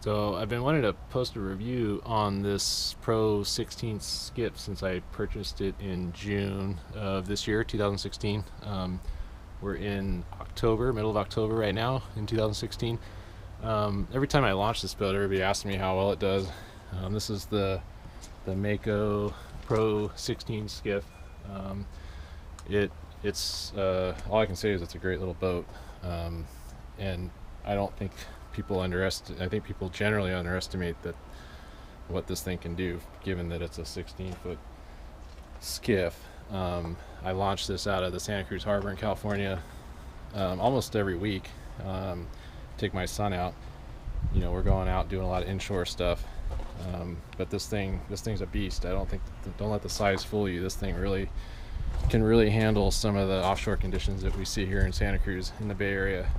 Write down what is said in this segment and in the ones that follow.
So I've been wanting to post a review on this Pro 16 skiff since I purchased it in June of this year, 2016. We're in October, middle of October right now in 2016. Every time I launch this boat, everybody asks me how well it does. This is the Mako Pro 16 skiff. It's all I can say is it's a great little boat, and I don't think I think people generally underestimate what this thing can do, given that it's a 16-foot skiff. I launch this out of the Santa Cruz Harbor in California almost every week. Take my son out. We're going out doing a lot of inshore stuff. But this thing's a beast. Don't let the size fool you. This thing can really handle some of the offshore conditions that we see here in Santa Cruz in the Bay Area.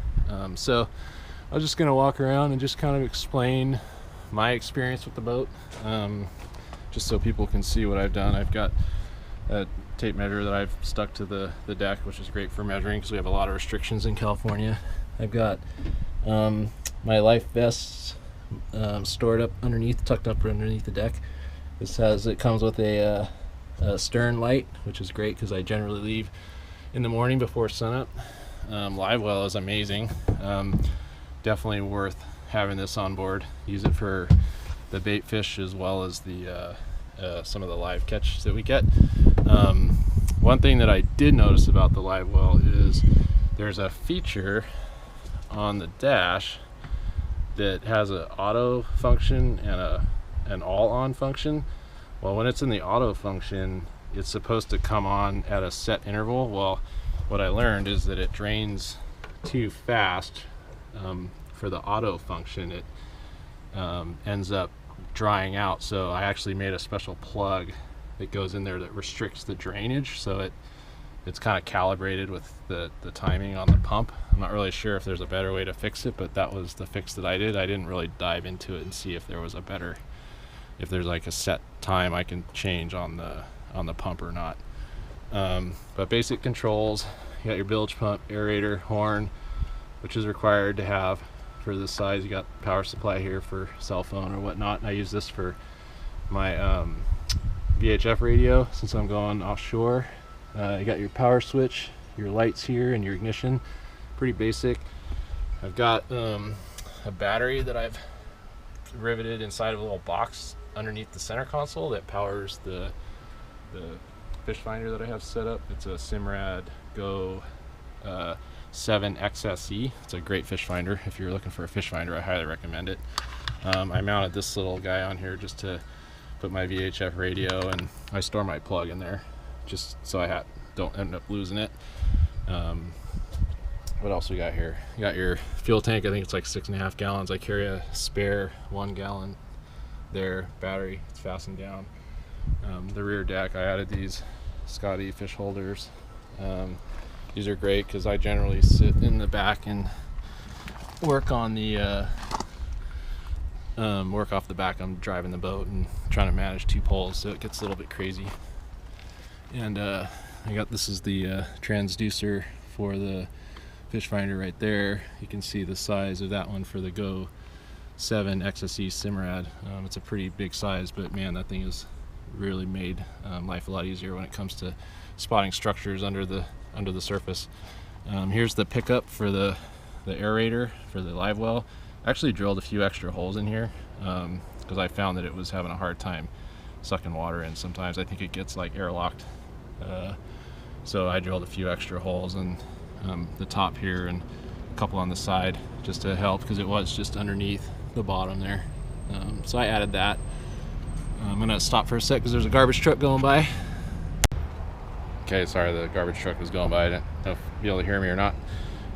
So I was just going to walk around and just kind of explain my experience with the boat, just so people can see what I've done. I've got a tape measure that I've stuck to the deck, which is great for measuring because we have a lot of restrictions in California. I've got my life vests stored up underneath, tucked up underneath the deck. It comes with a stern light, which is great because I generally leave in the morning before sunup. Live well is amazing. Definitely worth having this on board. Use it for the bait fish as well as the some of the live catch that we get. One thing that I did notice about the live well is there's a feature on the dash that has an auto function and an all on function. Well, when it's in the auto function, it's supposed to come on at a set interval. Well, what I learned is that it drains too fast. For the auto function, it ends up drying out. So I actually made a special plug that goes in there that restricts the drainage, so it's kind of calibrated with the timing on the pump. I'm not really sure if there's a better way to fix it, but that was the fix that I did. I didn't really dive into it and see if there was if there's like a set time I can change on the pump or not. But basic controls: you got your bilge pump, aerator, horn, which is required to have for this size. You got power supply here for cell phone or whatnot. I use this for my VHF radio since I'm going offshore. You got your power switch, your lights here, and your ignition. Pretty basic. I've got a battery that I've riveted inside of a little box underneath the center console that powers the fish finder that I have set up. It's a Simrad Go 7 XSE. It's a great fish finder. If you're looking for a fish finder, I highly recommend it. I mounted this little guy on here just to put my VHF radio, and I store my plug in there just so I don't end up losing it. What else we got here? You got your fuel tank. I think it's like 6.5 gallons. I carry a spare 1 gallon there. Battery, it's fastened down. The rear deck, I added these Scotty fish holders. These are great because I generally sit in the back and work on the work off the back. I'm driving the boat and trying to manage 2 poles, so it gets a little bit crazy. And this is the transducer for the fish finder right there. You can see the size of that one for the Go 7 XSE Simrad. It's a pretty big size, but man, that thing has really made life a lot easier when it comes to spotting structures under the surface. Here's the pickup for the aerator for the live well. I actually drilled a few extra holes in here because I found that it was having a hard time sucking water in sometimes. I think it gets like airlocked. So I drilled a few extra holes in the top here and a couple on the side just to help, because it was just underneath the bottom there. So I added that. I'm gonna stop for a sec because there's a garbage truck going by. Okay, sorry, the garbage truck was going by. I didn't know if you'll be able to hear me or not.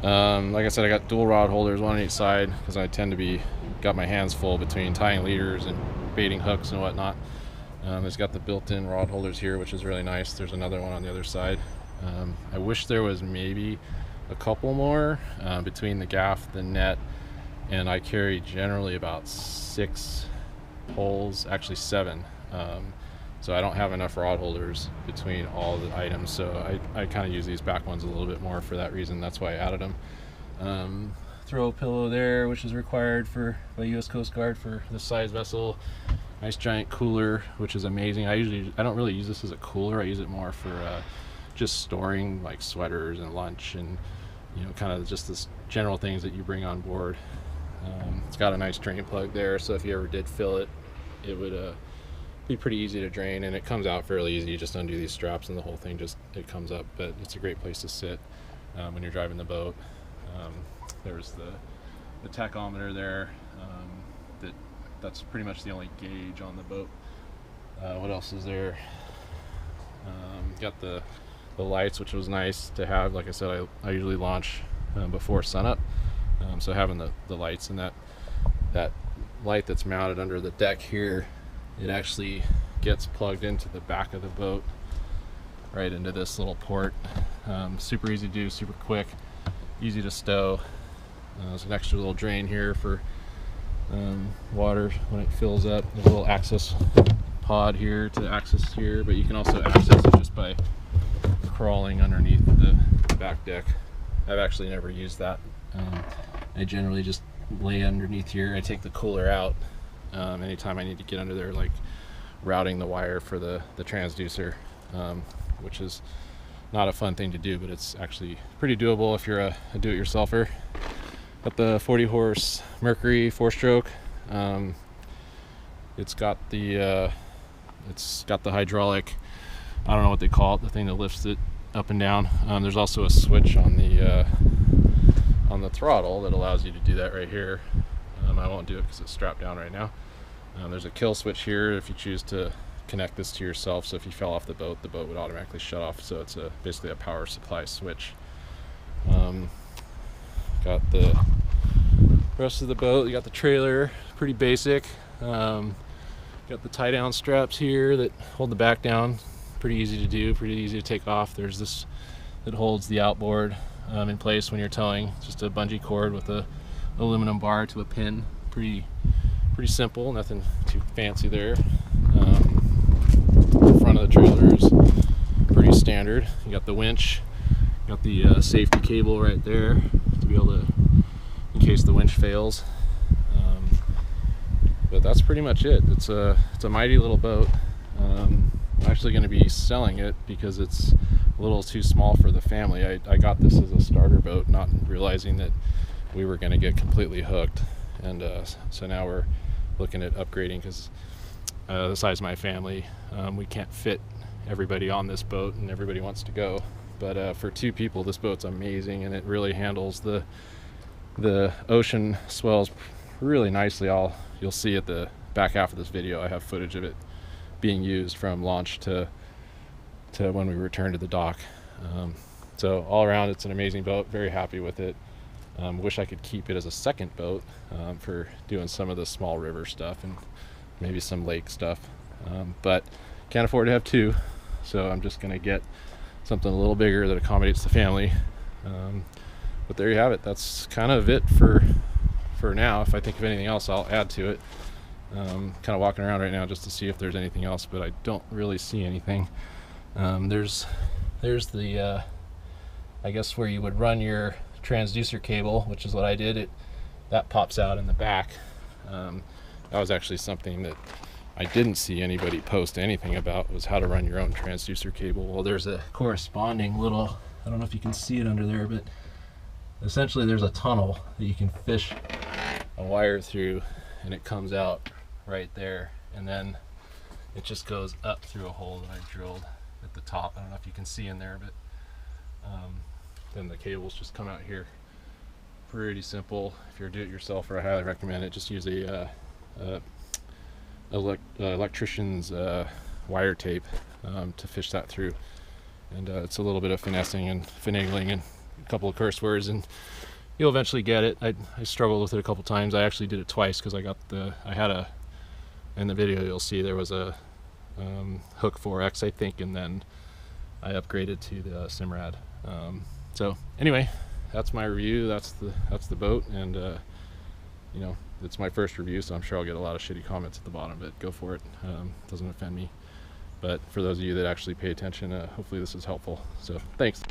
Like I said, I got dual rod holders, one on each side, because I tend to got my hands full between tying leaders and baiting hooks and whatnot. It's got the built-in rod holders here, which is really nice. There's another one on the other side. I wish there was maybe a couple more between the gaff, the net, and I carry generally about 6 holes, actually 7. So I don't have enough rod holders between all the items, so I kind of use these back ones a little bit more for that reason. That's why I added them. throw pillow there, which is required by U.S. Coast Guard for this size vessel. Nice giant cooler, which is amazing. I don't really use this as a cooler. I use it more for just storing like sweaters and lunch and kind of just this general things that you bring on board. It's got a nice drain plug there, so if you ever did fill it, it would be pretty easy to drain, and it comes out fairly easy. You just undo these straps and the whole thing it comes up. But it's a great place to sit when you're driving the boat. There's the tachometer there. That's pretty much the only gauge on the boat. What else is there? Got the lights, which was nice to have. Like I said, I usually launch before sunup, so having the lights and that light that's mounted under the deck here, it actually gets plugged into the back of the boat right into this little port. Super easy to do, super quick, easy to stow. There's an extra little drain here for water when it fills up. There's a little access pod here to access here, but you can also access it just by crawling underneath the back deck. I've actually never used that. I generally just lay underneath here. I take the cooler out anytime I need to get under there, like routing the wire for the transducer, which is not a fun thing to do, but it's actually pretty doable if you're a do-it-yourselfer. Got the 40 horse Mercury 4-stroke. It's got the hydraulic, I don't know what they call it, the thing that lifts it up and down. There's also a switch on the throttle that allows you to do that right here. I won't do it because it's strapped down right now. There's a kill switch here if you choose to connect this to yourself, so if you fell off the boat would automatically shut off. So it's basically a power supply switch. Got the rest of the boat. You got the trailer, pretty basic. Got the tie down straps here that hold the back down. Pretty easy to do, pretty easy to take off. There's this that holds the outboard in place when you're towing. It's just a bungee cord with a aluminum bar to a pin. Pretty simple, nothing too fancy there. The front of the trailer is pretty standard. You got the winch, got the safety cable right there to be able to, in case the winch fails. But that's pretty much it. It's a mighty little boat. I'm actually going to be selling it because it's a little too small for the family. I got this as a starter boat, not realizing that we were going to get completely hooked, and so now we're looking at upgrading because the size of my family, we can't fit everybody on this boat, and everybody wants to go. But for 2 people, this boat's amazing, and it really handles the ocean swells really nicely. You'll see at the back half of this video, I have footage of it being used from launch to when we return to the dock. So all around, it's an amazing boat. Very happy with it. Wish I could keep it as a second boat for doing some of the small river stuff and maybe some lake stuff, but can't afford to have 2, so I'm just going to get something a little bigger that accommodates the family. But there you have it. That's kind of it for now. If I think of anything else, I'll add to it. Kind of walking around right now just to see if there's anything else, but I don't really see anything. There's the I guess where you would run your transducer cable, which is what I did. That pops out in the back. That was actually something that I didn't see anybody post anything about, was how to run your own transducer cable. Well, there's a corresponding little, I don't know if you can see it under there, but essentially there's a tunnel that you can fish a wire through, and it comes out right there, and then it just goes up through a hole that I drilled at the top. I don't know if you can see in there, but then the cables just come out here. Pretty simple. If you're a do-it-yourselfer, I highly recommend it. Just use a electrician's wire tape to fish that through, and it's a little bit of finessing and finagling and a couple of curse words, and you'll eventually get it. I struggled with it a couple times. I actually did it twice because in the video you'll see there was a hook 4X, I think, and then I upgraded to the Simrad. So anyway, that's my review. That's the boat, and you know, it's my first review, so I'm sure I'll get a lot of shitty comments at the bottom, but go for it. Doesn't offend me. But for those of you that actually pay attention, hopefully this is helpful. So thanks.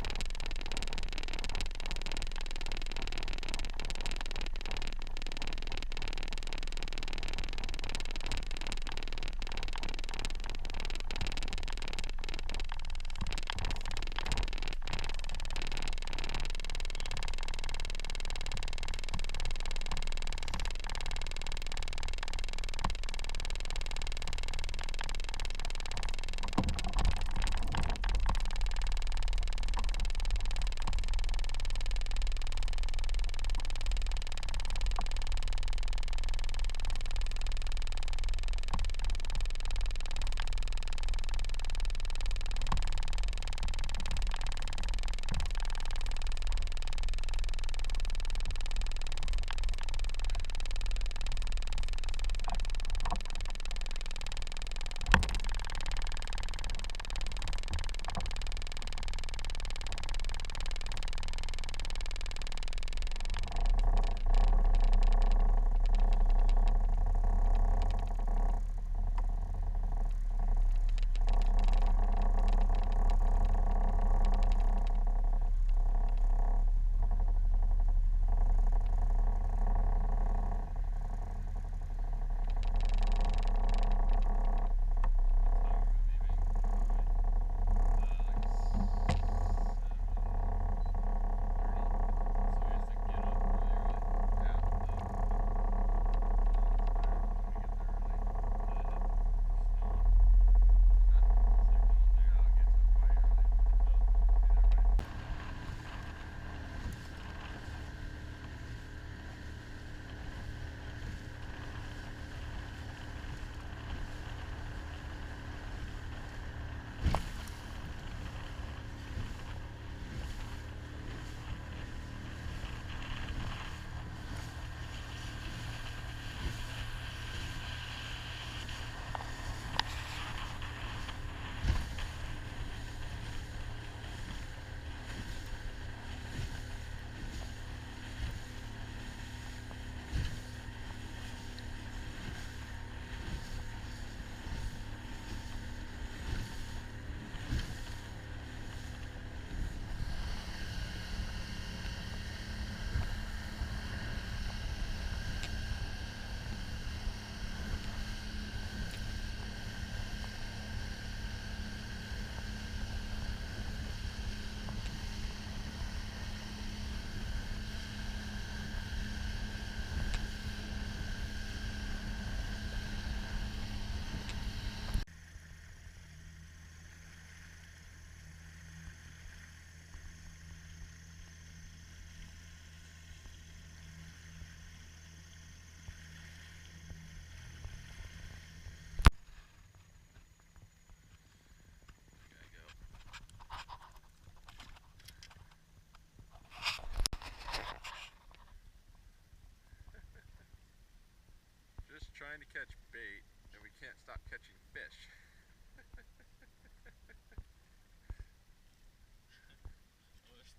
catch bait, and we can't stop catching fish.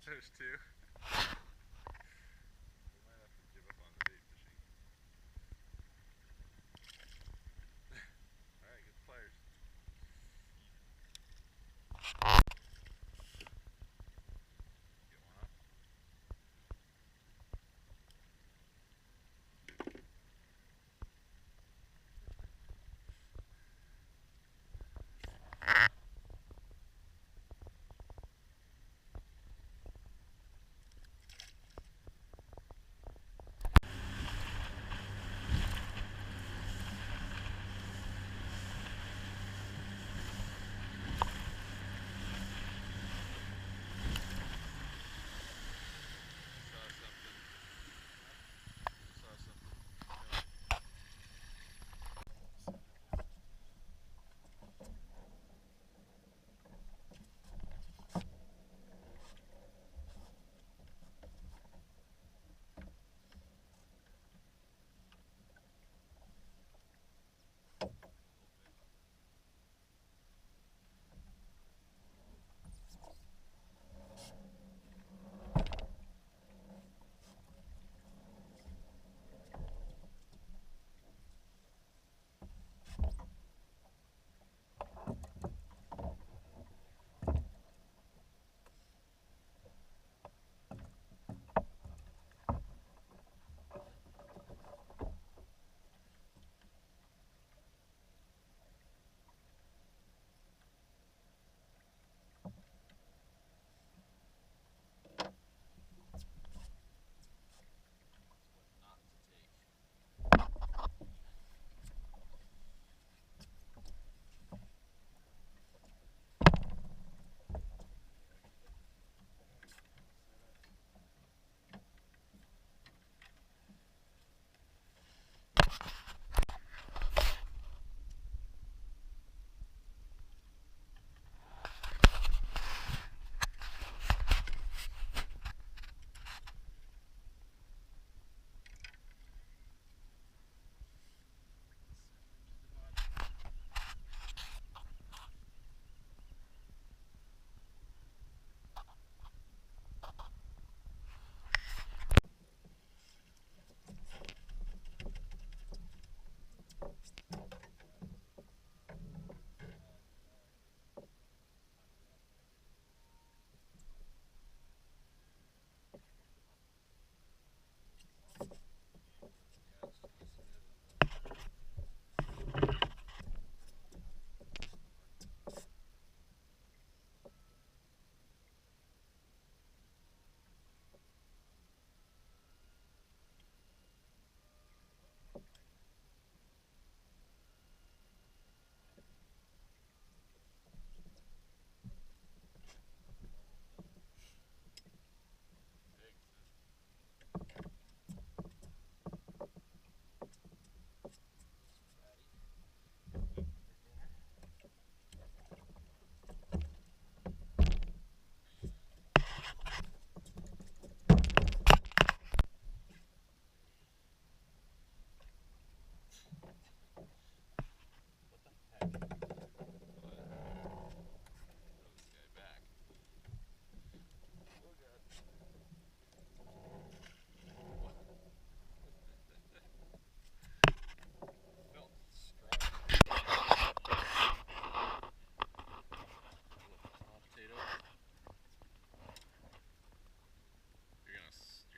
There's two. We might have to give up on the bait fishing. Alright, good pliers. Get one up.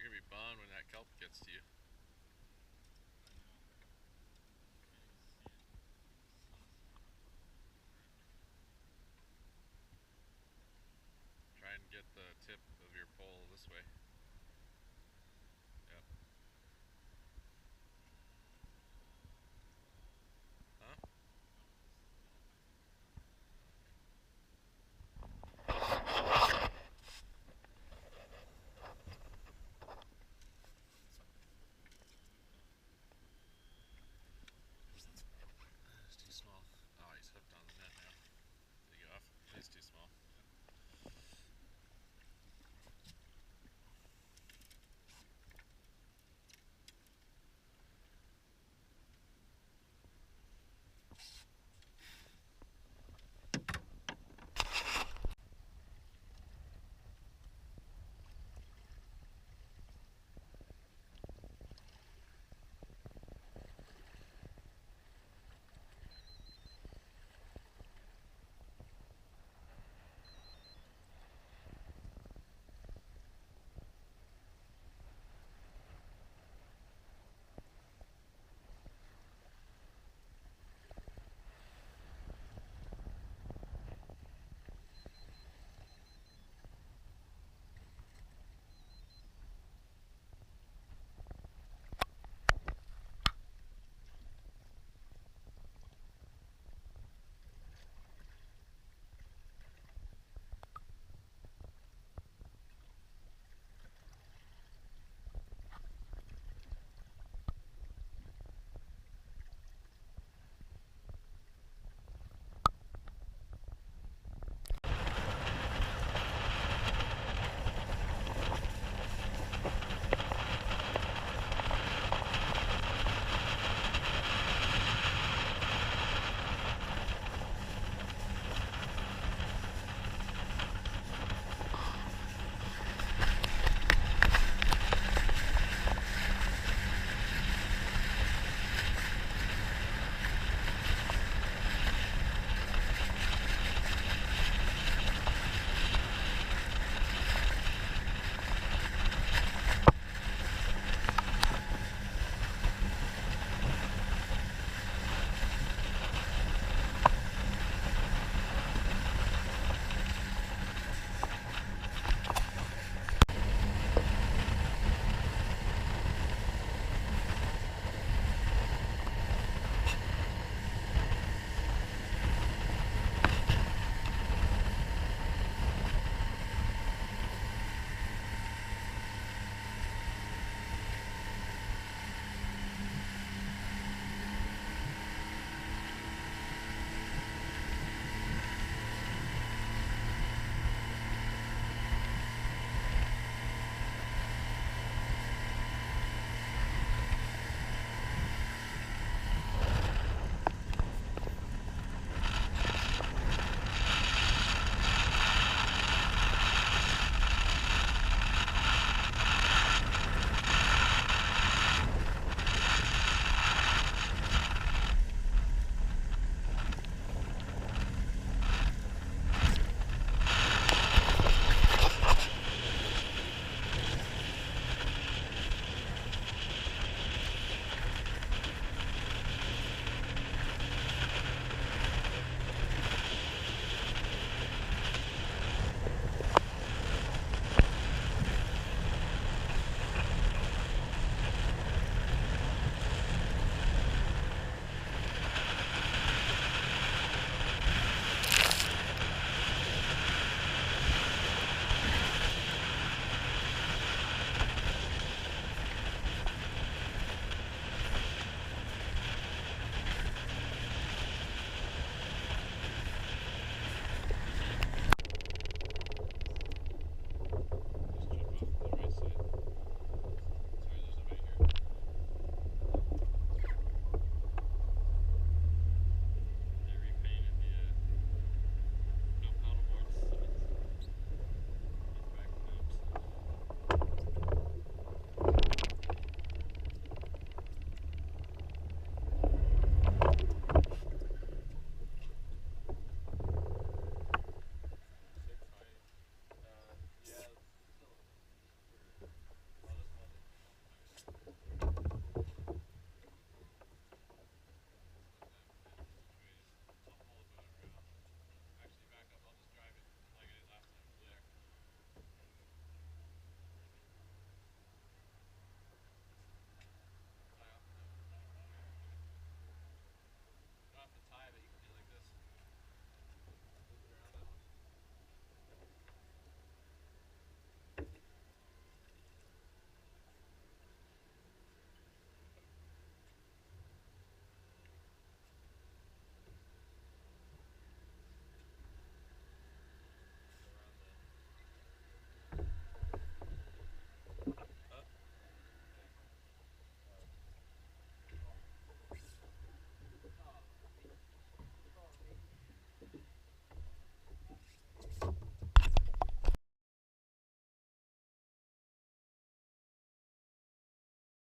You're gonna be bummed when that kelp gets to you.